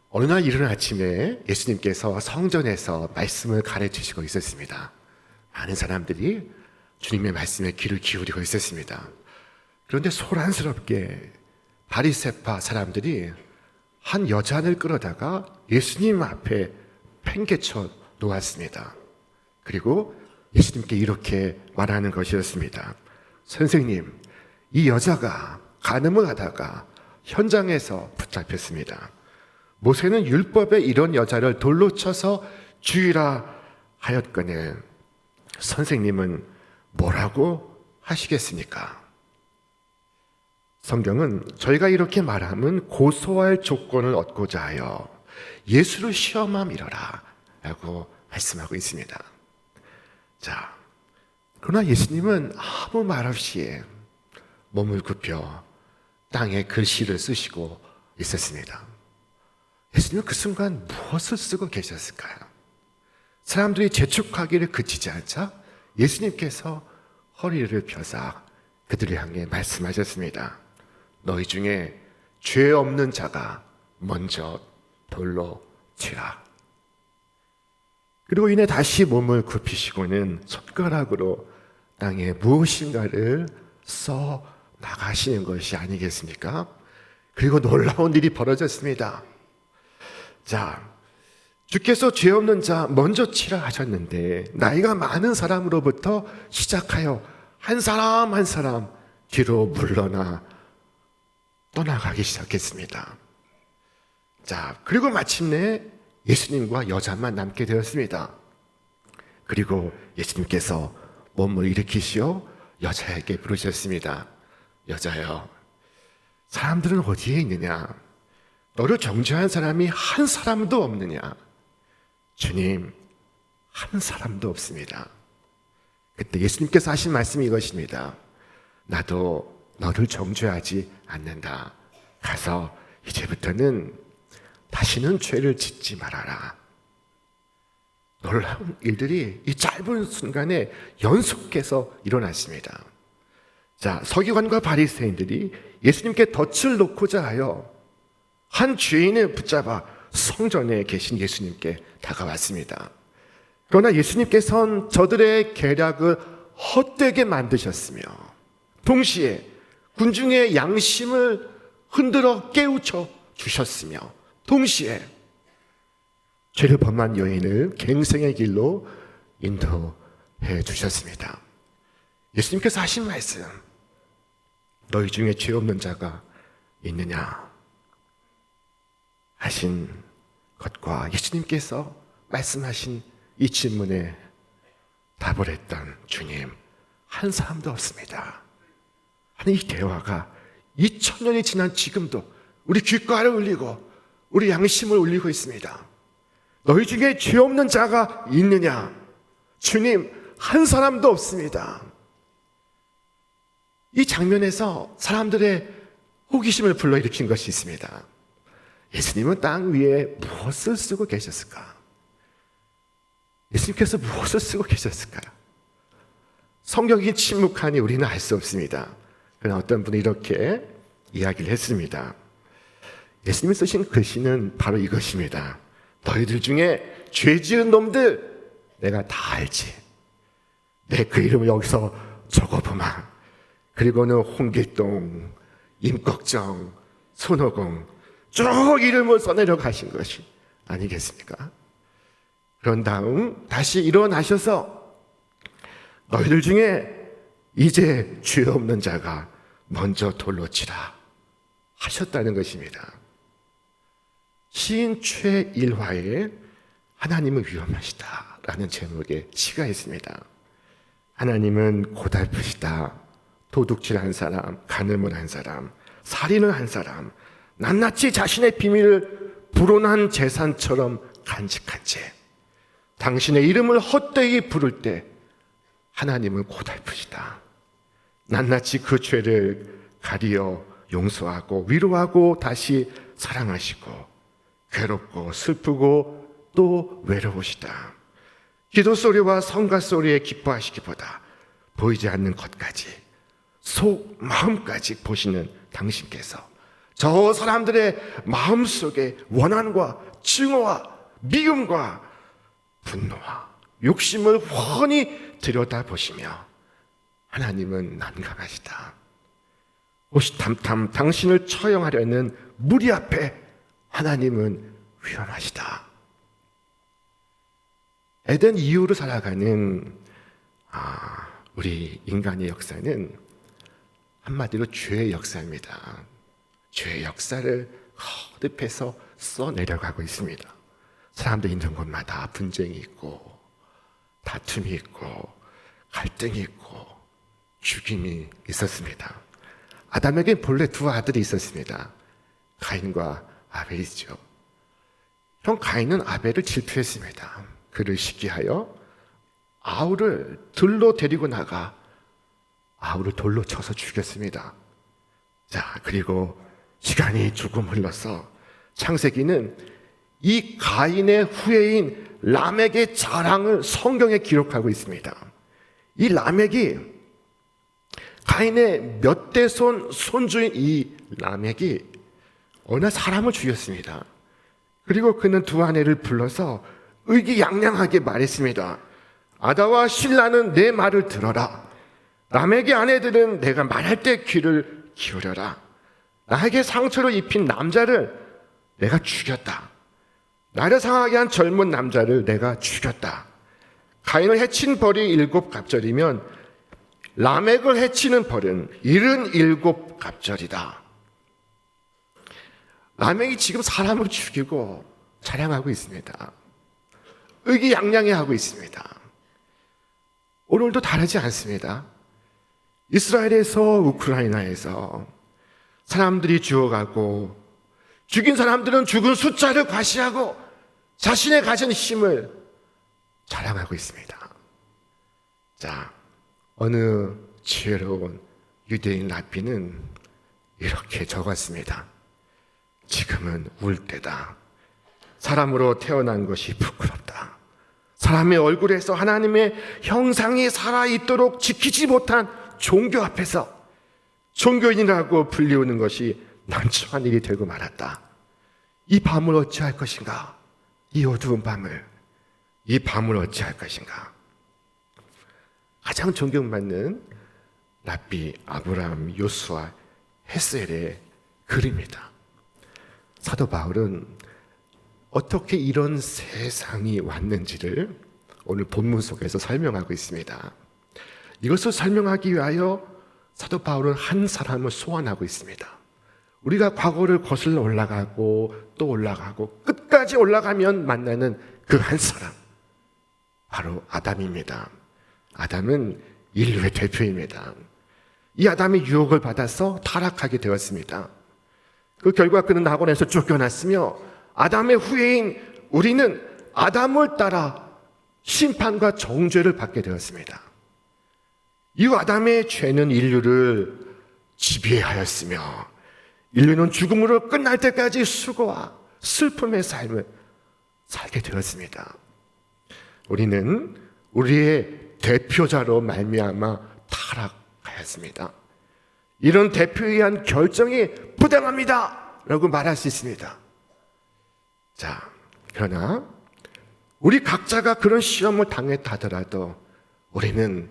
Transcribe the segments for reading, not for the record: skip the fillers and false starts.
어느 날 이른 아침에 예수님께서 성전에서 말씀을 가르치시고 있었습니다. 많은 사람들이 주님의 말씀에 귀를 기울이고 있었습니다. 그런데 소란스럽게 바리새파 사람들이 한 여잔을 끌어다가 예수님 앞에 팽개쳐 놓았습니다. 그리고 예수님께 이렇게 말하는 것이었습니다. 선생님, 이 여자가 간음을 하다가 현장에서 붙잡혔습니다. 모세는 율법에 이런 여자를 돌로 쳐서 죽이라 하였거늘 선생님은 뭐라고 하시겠습니까? 성경은 저희가 이렇게 말하면 고소할 조건을 얻고자 하여 예수를 시험하 미러라 라고 말씀하고 있습니다. 자, 그러나 예수님은 아무 말 없이 몸을 굽혀 땅에 글씨를 쓰시고 있었습니다. 예수님은 그 순간 무엇을 쓰고 계셨을까요? 사람들이 재촉하기를 그치지 않자 예수님께서 허리를 펴사 그들을 향해 말씀하셨습니다. 너희 중에 죄 없는 자가 먼저 돌로 치라. 그리고 이내 다시 몸을 굽히시고는 손가락으로 땅에 무엇인가를 써 나가시는 것이 아니겠습니까? 그리고 놀라운 일이 벌어졌습니다. 자, 주께서 죄 없는 자 먼저 치라 하셨는데 나이가 많은 사람으로부터 시작하여 한 사람 한 사람 뒤로 물러나 떠나가기 시작했습니다. 자, 그리고 마침내 예수님과 여자만 남게 되었습니다. 그리고 예수님께서 몸을 일으키시어 여자에게 부르셨습니다. 여자여, 사람들은 어디에 있느냐? 너를 정죄한 사람이 한 사람도 없느냐? 주님, 한 사람도 없습니다. 그때 예수님께서 하신 말씀이 이것입니다. 나도 너를 정죄하지 않는다. 가서 이제부터는 다시는 죄를 짓지 말아라. 놀라운 일들이 이 짧은 순간에 연속해서 일어났습니다. 자, 서기관과 바리새인들이 예수님께 덫을 놓고자 하여 한 죄인을 붙잡아 성전에 계신 예수님께 다가왔습니다. 그러나 예수님께서는 저들의 계략을 헛되게 만드셨으며 동시에 군중의 양심을 흔들어 깨우쳐 주셨으며 동시에 죄를 범한 여인을 갱생의 길로 인도해 주셨습니다. 예수님께서 하신 말씀, 너희 중에 죄 없는 자가 있느냐 하신 것과 예수님께서 말씀하신 이 질문에 답을 했던 주님, 한 사람도 없습니다 하는 이 대화가 2000년이 지난 지금도 우리 귓가를 울리고 우리 양심을 울리고 있습니다. 너희 중에 죄 없는 자가 있느냐? 주님, 한 사람도 없습니다. 이 장면에서 사람들의 호기심을 불러일으킨 것이 있습니다. 예수님은 땅 위에 무엇을 쓰고 계셨을까? 예수님께서 무엇을 쓰고 계셨을까요? 성경이 침묵하니 우리는 알 수 없습니다. 그러나 어떤 분이 이렇게 이야기를 했습니다. 예수님이 쓰신 글씨는 바로 이것입니다. 너희들 중에 죄 지은 놈들 내가 다 알지. 내 그 이름을 여기서 적어보마. 그리고는 홍길동, 임꺽정, 손오공 쭉 이름을 써내려 가신 것이 아니겠습니까? 그런 다음 다시 일어나셔서 너희들 중에 이제 죄 없는 자가 먼저 돌로 치라 하셨다는 것입니다. 시인 최일화에 하나님은 위험하시다라는 제목의 시가 있습니다. 하나님은 고달프시다. 도둑질한 사람, 간음을 한 사람, 살인을 한 사람, 낱낱이 자신의 비밀을 불온한 재산처럼 간직한 채 당신의 이름을 헛되이 부를 때 하나님은 고달프시다. 낱낱이 그 죄를 가리어 용서하고 위로하고 다시 사랑하시고 괴롭고 슬프고 또 외로우시다. 기도 소리와 성가 소리에 기뻐하시기보다 보이지 않는 것까지 속 마음까지 보시는 당신께서 저 사람들의 마음속에 원한과 증오와 미움과 분노와 욕심을 훤히 들여다보시며 하나님은 난감하시다. 호시탐탐 당신을 처형하려는 무리 앞에 하나님은 위험하시다. 에덴 이후로 살아가는 우리 인간의 역사는 한마디로 죄의 역사입니다. 죄의 역사를 거듭해서 써내려가고 있습니다. 사람들 있는 곳마다 분쟁이 있고 다툼이 있고 갈등이 있고 죽임이 있었습니다. 아담에게 본래 두 아들이 있었습니다. 가인과 아벨이죠. 형 가인은 아벨을 질투했습니다. 그를 시기하여 아우를 들로 데리고 나가 아우를 돌로 쳐서 죽였습니다. 자, 그리고 시간이 조금 흘러서 창세기는 이 가인의 후예인 라멕의 자랑을 성경에 기록하고 있습니다. 이 라멕이 가인의 몇 대 손주인 이 라멕이 어느 날 사람을 죽였습니다. 그리고 그는 두 아내를 불러서 의기양양하게 말했습니다. 아다와 실라는 내 말을 들어라. 라멕의 아내들은 내가 말할 때 귀를 기울여라. 나에게 상처를 입힌 남자를 내가 죽였다. 나를 상하게 한 젊은 남자를 내가 죽였다. 가인을 해친 벌이 7갑절이면 라멕을 해치는 벌은 77갑절이다. 라멕이 지금 사람을 죽이고 자랑하고 있습니다. 의기양양해하고 있습니다. 오늘도 다르지 않습니다. 이스라엘에서 우크라이나에서 사람들이 죽어가고 죽인 사람들은 죽은 숫자를 과시하고 자신의 가진 힘을 자랑하고 있습니다. 자, 어느 지혜로운 유대인 랍비는 이렇게 적었습니다. 지금은 울 때다. 사람으로 태어난 것이 부끄럽다. 사람의 얼굴에서 하나님의 형상이 살아있도록 지키지 못한 종교 앞에서 종교인이라고 불리우는 것이 난처한 일이 되고 말았다. 이 밤을 어찌할 것인가? 이 어두운 밤을, 이 밤을 어찌할 것인가? 가장 존경받는 랍비 아브라함 요수아 헤셀의 글입니다. 사도 바울은 어떻게 이런 세상이 왔는지를 오늘 본문 속에서 설명하고 있습니다. 이것을 설명하기 위하여 사도 바울은 한 사람을 소환하고 있습니다. 우리가 과거를 거슬러 올라가고 또 올라가고 끝까지 올라가면 만나는 그 한 사람, 바로 아담입니다. 아담은 인류의 대표입니다. 이 아담이 유혹을 받아서 타락하게 되었습니다. 그 결과 그는 낙원에서 쫓겨났으며 아담의 후예인 우리는 아담을 따라 심판과 정죄를 받게 되었습니다. 이 아담의 죄는 인류를 지배하였으며 인류는 죽음으로 끝날 때까지 수고와 슬픔의 삶을 살게 되었습니다. 우리는 우리의 대표자로 말미암아 타락하였습니다. 이런 대표에 의한 결정이 부당합니다 라고 말할 수 있습니다. 자, 그러나 우리 각자가 그런 시험을 당했다 하더라도 우리는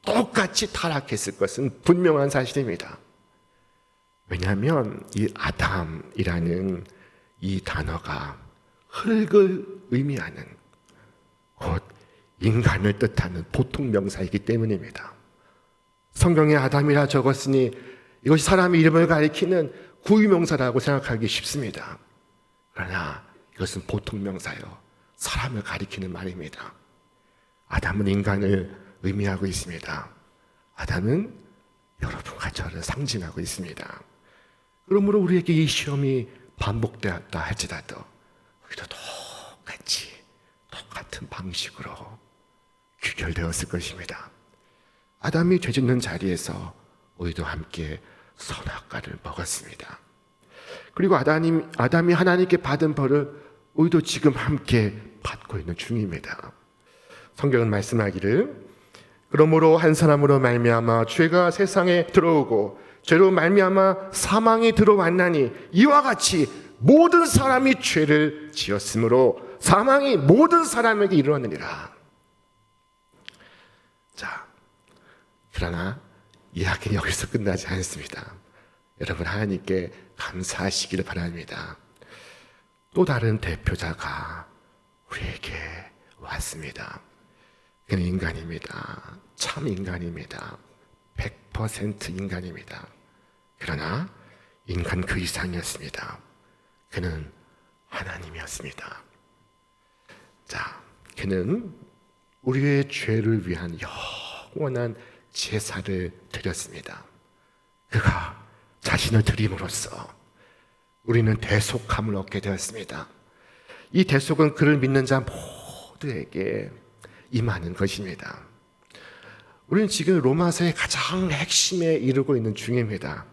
똑같이 타락했을 것은 분명한 사실입니다. 왜냐하면 이 아담이라는 이 단어가 흙을 의미하는, 곧 인간을 뜻하는 보통 명사이기 때문입니다. 성경에 아담이라 적었으니 이것이 사람의 이름을 가리키는 구유명사라고 생각하기 쉽습니다. 그러나 이것은 보통 명사요, 사람을 가리키는 말입니다. 아담은 인간을 의미하고 있습니다. 아담은 여러분과 저를 상징하고 있습니다. 그러므로 우리에게 이 시험이 반복되었다 할지라도 우리도 똑같은 방식으로 귀결되었을 것입니다. 아담이 죄짓는 자리에서 우리도 함께 선악과를 먹었습니다. 그리고 아담이 하나님께 받은 벌을 우리도 지금 함께 받고 있는 중입니다. 성경은 말씀하기를 그러므로 한 사람으로 말미암아 죄가 세상에 들어오고 죄로 말미암아 사망이 들어왔나니 이와 같이 모든 사람이 죄를 지었으므로 사망이 모든 사람에게 이르렀느니라. 자, 그러나 이야기는 여기서 끝나지 않습니다. 여러분, 하나님께 감사하시기를 바랍니다. 또 다른 대표자가 우리에게 왔습니다. 그는 인간입니다. 참 인간입니다. 100% 인간입니다. 그러나 인간 그 이상이었습니다. 그는 하나님이었습니다. 자, 그는 우리의 죄를 위한 영원한 제사를 드렸습니다. 그가 자신을 드림으로써 우리는 대속함을 얻게 되었습니다. 이 대속은 그를 믿는 자 모두에게 임하는 것입니다. 우리는 지금 로마서의 가장 핵심에 이르고 있는 중입니다.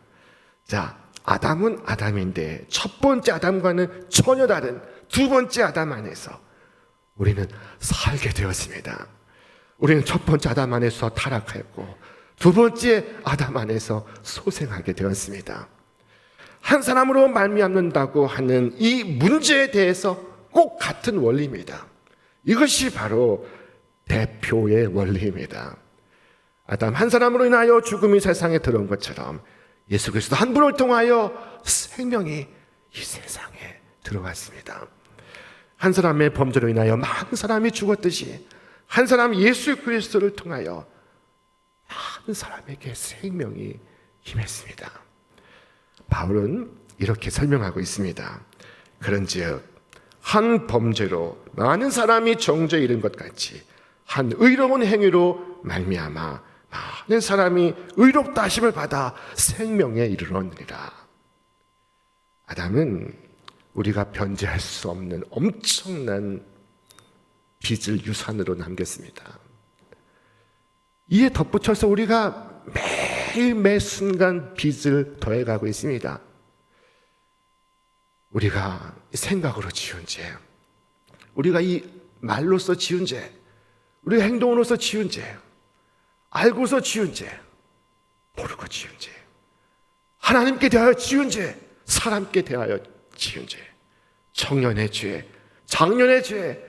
자, 아담은 아담인데 첫 번째 아담과는 전혀 다른 두 번째 아담 안에서 우리는 살게 되었습니다. 우리는 첫 번째 아담 안에서 타락했고 두 번째 아담 안에서 소생하게 되었습니다. 한 사람으로 말미암는다고 하는 이 문제에 대해서 꼭 같은 원리입니다. 이것이 바로 대표의 원리입니다. 아담 한 사람으로 인하여 죽음이 세상에 들어온 것처럼 예수 그리스도 한 분을 통하여 생명이 이 세상에 들어왔습니다. 한 사람의 범죄로 인하여 많은 사람이 죽었듯이 한 사람 예수 그리스도를 통하여 많은 사람에게 생명이 임했습니다. 바울은 이렇게 설명하고 있습니다. 그런즉 한 범죄로 많은 사람이 정죄에 이른 것 같이 한 의로운 행위로 말미암아 많은 사람이 의롭다 하심을 받아 생명에 이르렀느니라. 아담은 우리가 변제할 수 없는 엄청난 빚을 유산으로 남겼습니다. 이에 덧붙여서 우리가 매일 매 순간 빚을 더해가고 있습니다. 우리가 생각으로 지은 죄, 우리가 이 말로서 지은 죄, 우리가 행동으로서 지은 죄, 알고서 지은 죄, 모르고 지은 죄, 하나님께 대하여 지은 죄, 사람께 대하여 지은 죄, 청년의 죄, 장년의 죄,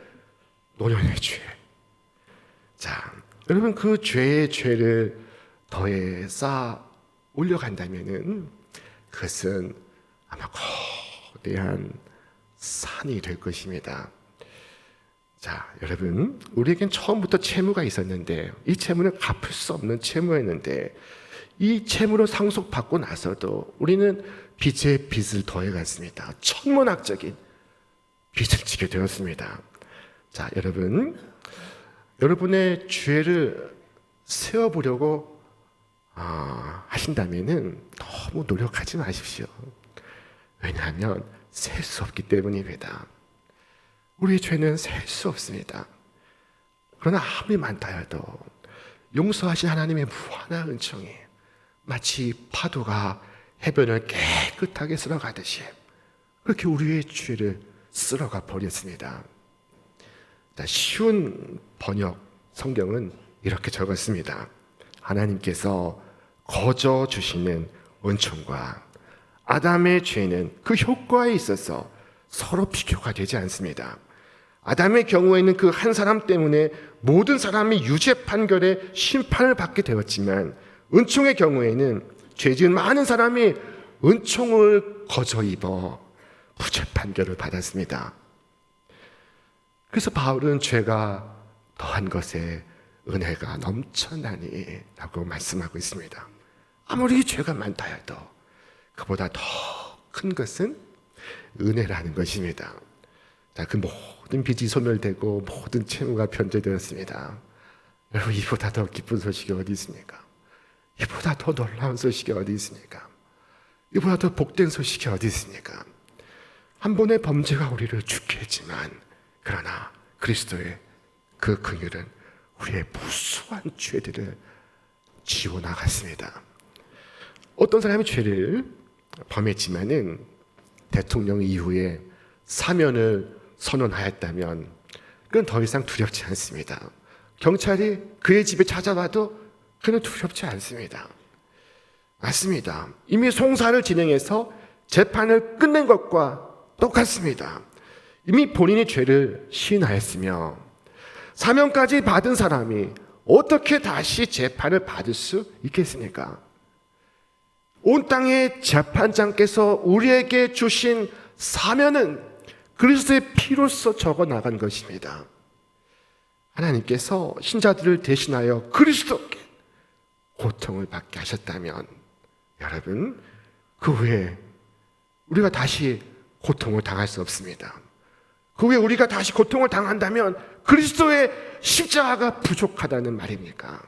노년의 죄. 자, 여러분, 그 죄의 죄를 더해 쌓아 올려간다면은 그것은 아마 거대한 산이 될 것입니다. 자, 여러분, 우리에겐 처음부터 채무가 있었는데 이 채무는 갚을 수 없는 채무였는데 이 채무로 상속받고 나서도 우리는 빚에 빚을 더해갔습니다. 천문학적인 빚을 지게 되었습니다. 자, 여러분, 여러분의 죄를 세워보려고 하신다면은 너무 노력하지 마십시오. 왜냐하면 셀 수 없기 때문입니다. 우리의 죄는 셀 수 없습니다. 그러나 아무리 많다 해도 용서하신 하나님의 무한한 은총이 마치 파도가 해변을 깨끗하게 쓸어가듯이 그렇게 우리의 죄를 쓸어가 버렸습니다. 쉬운 번역 성경은 이렇게 적었습니다. 하나님께서 거저 주시는 은총과 아담의 죄는 그 효과에 있어서 서로 비교가 되지 않습니다. 아담의 경우에는 그 한 사람 때문에 모든 사람이 유죄 판결에 심판을 받게 되었지만 은총의 경우에는 죄 지은 많은 사람이 은총을 거저 입어 무죄 판결을 받았습니다. 그래서 바울은 죄가 더한 것에 은혜가 넘쳐나니 라고 말씀하고 있습니다. 아무리 죄가 많다 해도 그보다 더 큰 것은 은혜라는 것입니다. 자, 그 모든 빚이 소멸되고 모든 채무가 변제되었습니다. 여러분, 이보다 더 기쁜 소식이 어디 있습니까? 이보다 더 놀라운 소식이 어디 있습니까? 이보다 더 복된 소식이 어디 있습니까? 한 번의 범죄가 우리를 죽게 했지만 그러나 그리스도의 그 긍휼은 우리의 무수한 죄들을 지워나갔습니다. 어떤 사람이 죄를 범했지만은 대통령 이후에 사면을 선언하였다면 그건 더 이상 두렵지 않습니다. 경찰이 그의 집에 찾아와도 그는 두렵지 않습니다. 맞습니다. 이미 송사를 진행해서 재판을 끝낸 것과 똑같습니다. 이미 본인이 죄를 시인하였으며 사명까지 받은 사람이 어떻게 다시 재판을 받을 수 있겠습니까? 온 땅의 재판장께서 우리에게 주신 사면은 그리스도의 피로써 적어 나간 것입니다. 하나님께서 신자들을 대신하여 그리스도께 고통을 받게 하셨다면 여러분, 그 후에 우리가 다시 고통을 당할 수 없습니다. 그 후에 우리가 다시 고통을 당한다면 그리스도의 십자가가 부족하다는 말입니까?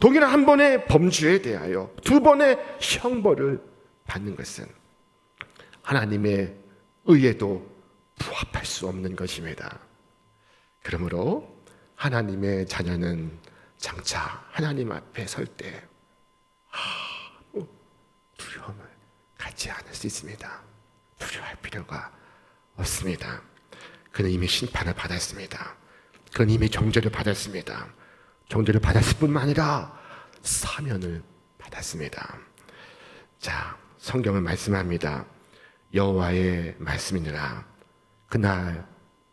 동일한 한 번의 범죄에 대하여 두 번의 형벌을 받는 것은 하나님의 의에도 부합할 수 없는 것입니다. 그러므로 하나님의 자녀는 장차 하나님 앞에 설 때 두려움을 갖지 않을 수 있습니다. 두려워할 필요가 없습니다. 그는 이미 심판을 받았습니다. 그는 이미 정죄를 받았습니다. 정죄를 받았을 뿐만 아니라 사면을 받았습니다. 자, 성경은 말씀합니다. 여호와의 말씀이니라. 그날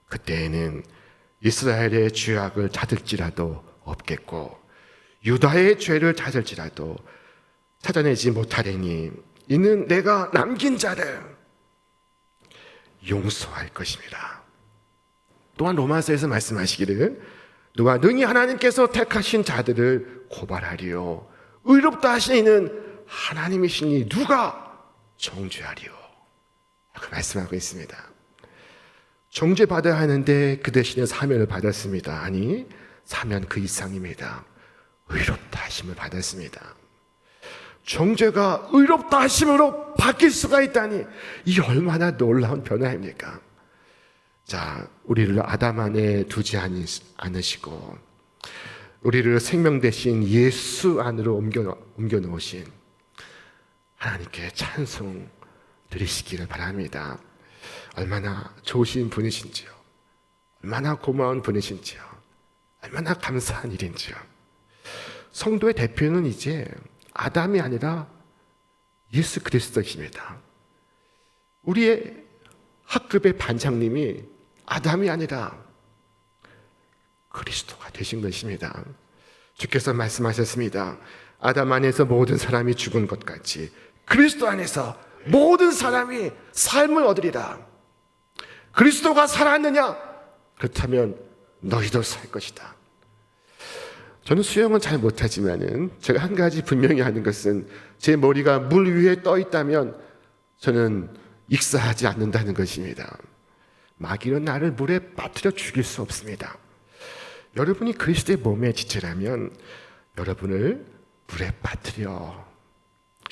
그때에는 이스라엘의 죄악을 찾을지라도 없겠고 유다의 죄를 찾을지라도 찾아내지 못하리니 이는 내가 남긴 자를 용서할 것입니다. 또한 로마서에서 말씀하시기를 누가 능히 하나님께서 택하신 자들을 고발하리요 의롭다 하신 이는 하나님이시니 누가 정죄하리요 그 말씀하고 있습니다. 정죄받아야 하는데 그 대신에 사면을 받았습니다. 아니, 사면 그 이상입니다. 의롭다 하심을 받았습니다. 정죄가 의롭다 하심으로 바뀔 수가 있다니 이 얼마나 놀라운 변화입니까? 자, 우리를 아담 안에 두지 않으시고 우리를 생명 대신 예수 안으로 옮겨 놓으신 하나님께 찬송 드리시기를 바랍니다. 얼마나 좋으신 분이신지요. 얼마나 고마운 분이신지요. 얼마나 감사한 일인지요. 성도의 대표는 이제 아담이 아니라 예수 그리스도이십니다. 우리의 학급의 반장님이 아담이 아니라 그리스도가 되신 것입니다. 주께서 말씀하셨습니다. 아담 안에서 모든 사람이 죽은 것 같이 그리스도 안에서 모든 사람이 삶을 얻으리라. 그리스도가 살았느냐? 그렇다면 너희도 살 것이다. 저는 수영은 잘 못하지만은 제가 한 가지 분명히 아는 것은 제 머리가 물 위에 떠 있다면 저는 익사하지 않는다는 것입니다. 마귀는 나를 물에 빠뜨려 죽일 수 없습니다. 여러분이 그리스도의 몸의 지체라면 여러분을 물에 빠뜨려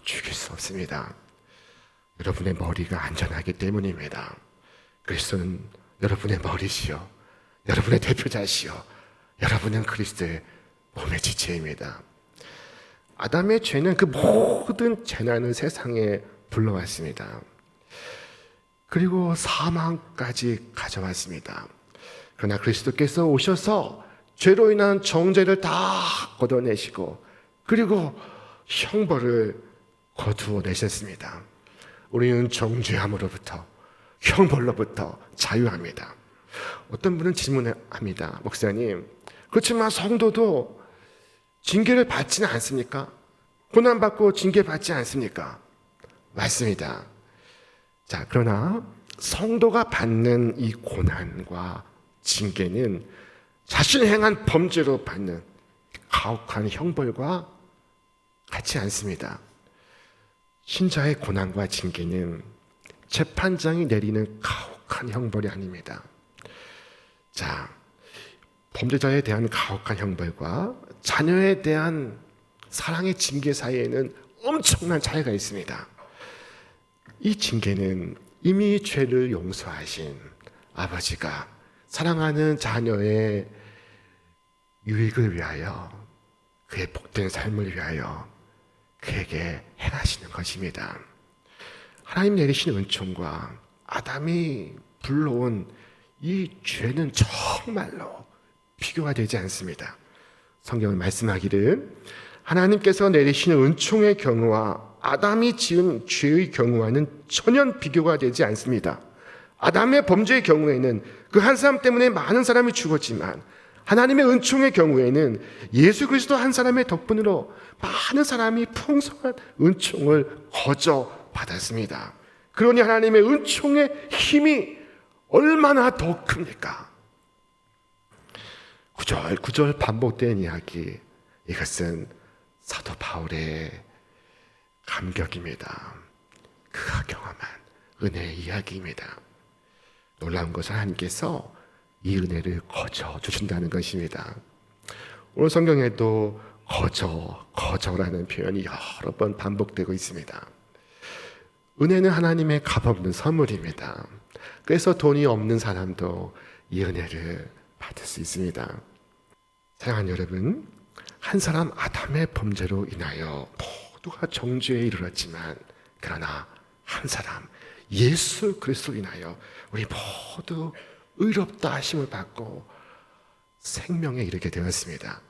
죽일 수 없습니다. 여러분의 머리가 안전하기 때문입니다. 그리스도는 여러분의 머리시요, 여러분의 대표자시요, 여러분은 그리스도의 몸의 지체입니다. 아담의 죄는 그 모든 재난을 세상에 불러왔습니다. 그리고 사망까지 가져왔습니다. 그러나 그리스도께서 오셔서 죄로 인한 정죄를 다 걷어내시고 그리고 형벌을 거두어내셨습니다. 우리는 정죄함으로부터 형벌로부터 자유합니다. 어떤 분은 질문합니다. 목사님, 그렇지만 성도도 징계를 받지는 않습니까? 고난받고 징계받지 않습니까? 맞습니다. 자, 그러나 성도가 받는 이 고난과 징계는 자신이 행한 범죄로 받는 가혹한 형벌과 같지 않습니다. 신자의 고난과 징계는 재판장이 내리는 가혹한 형벌이 아닙니다. 자, 범죄자에 대한 가혹한 형벌과 자녀에 대한 사랑의 징계 사이에는 엄청난 차이가 있습니다. 이 징계는 이미 죄를 용서하신 아버지가 사랑하는 자녀의 유익을 위하여, 그의 복된 삶을 위하여 그에게 행하시는 것입니다. 하나님 내리신 은총과 아담이 불러온 이 죄는 정말로 비교가 되지 않습니다. 성경은 말씀하기를 하나님께서 내리시는 은총의 경우와 아담이 지은 죄의 경우와는 전혀 비교가 되지 않습니다. 아담의 범죄의 경우에는 그 한 사람 때문에 많은 사람이 죽었지만 하나님의 은총의 경우에는 예수 그리스도 한 사람의 덕분으로 많은 사람이 풍성한 은총을 거저 받았습니다. 그러니 하나님의 은총의 힘이 얼마나 더 큽니까? 구절구절 반복된 이야기, 이것은 사도 바울의 감격입니다. 그가 경험한 은혜의 이야기입니다. 놀라운 것은 하나님께서 이 은혜를 거저 주신다는 것입니다. 오늘 성경에도 거저라는 표현이 여러 번 반복되고 있습니다. 은혜는 하나님의 값없는 선물입니다. 그래서 돈이 없는 사람도 이 은혜를 받을 수 있습니다. 사랑하는 여러분, 한 사람 아담의 범죄로 인하여 모두가 정죄에 이르렀지만 그러나 한 사람 예수 그리스도로 인하여 우리 모두 의롭다 하심을 받고 생명에 이르게 되었습니다.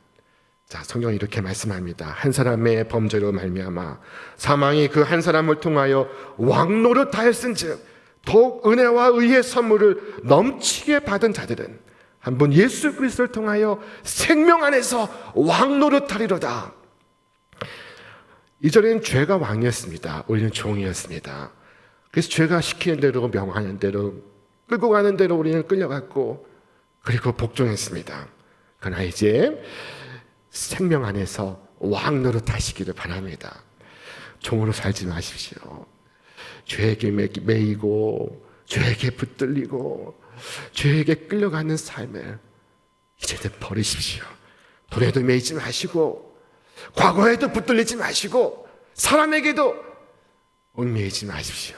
자, 성경이 이렇게 말씀합니다. 한 사람의 범죄로 말미암아 사망이 그 한 사람을 통하여 왕노릇하였은즉 더욱 은혜와 의의 선물을 넘치게 받은 자들은 한 분 예수 그리스도를 통하여 생명 안에서 왕노릇하리로다. 이전에는 죄가 왕이었습니다. 우리는 종이었습니다. 그래서 죄가 시키는 대로 명하는 대로 끌고 가는 대로 우리는 끌려갔고 그리고 복종했습니다. 그러나 이제 생명 안에서 왕노릇하시기를 바랍니다. 종으로 살지 마십시오. 죄에게 매이고 죄에게 붙들리고 죄에게 끌려가는 삶을 이제는 버리십시오. 돈에도 매이지 마시고 과거에도 붙들리지 마시고 사람에게도 얽매이지 마십시오.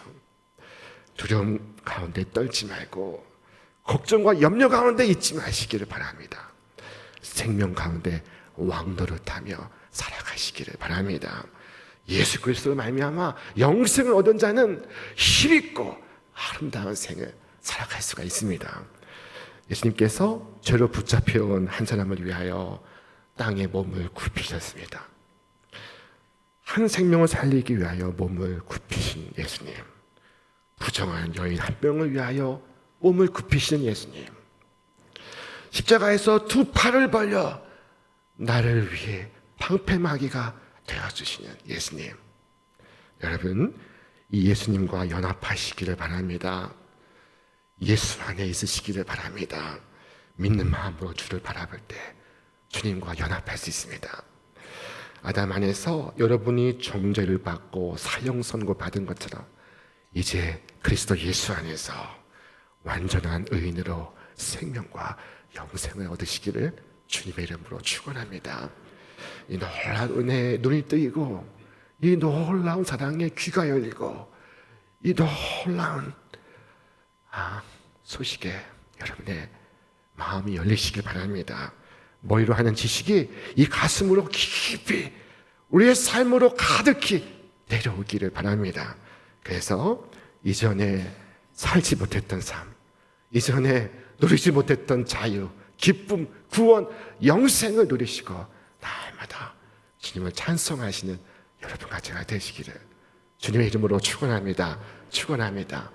두려움 가운데 떨지 말고 걱정과 염려 가운데 있지 마시기를 바랍니다. 생명 가운데 왕노릇하며 살아가시기를 바랍니다. 예수 그리스도로 말미암아 영생을 얻은 자는 힘있고 아름다운 생을 살아갈 수가 있습니다. 예수님께서 죄로 붙잡혀온 한 사람을 위하여 땅에 몸을 굽히셨습니다. 한 생명을 살리기 위하여 몸을 굽히신 예수님, 부정한 여인 한 명을 위하여 몸을 굽히시는 예수님, 십자가에서 두 팔을 벌려 나를 위해 방패막이가 되어주시는 예수님, 여러분 이 예수님과 연합하시기를 바랍니다. 예수 안에 있으시기를 바랍니다. 믿는 마음으로 주를 바라볼 때 주님과 연합할 수 있습니다. 아담 안에서 여러분이 정죄를 받고 사형 선고 받은 것처럼 이제 그리스도 예수 안에서 완전한 의인으로 생명과 영생을 얻으시기를 주님의 이름으로 축원합니다. 이 놀라운 은혜에 눈이 뜨이고 이 놀라운 사랑에 귀가 열리고 이 놀라운 소식에 여러분의 마음이 열리시길 바랍니다. 머리로 하는 지식이 이 가슴으로 깊이 우리의 삶으로 가득히 내려오기를 바랍니다. 그래서 이전에 살지 못했던 삶, 이전에 누리지 못했던 자유, 기쁨, 구원, 영생을 누리시고 날마다 주님을 찬송하시는 여러분과 제가 되시기를 주님의 이름으로 축원합니다. 축원합니다.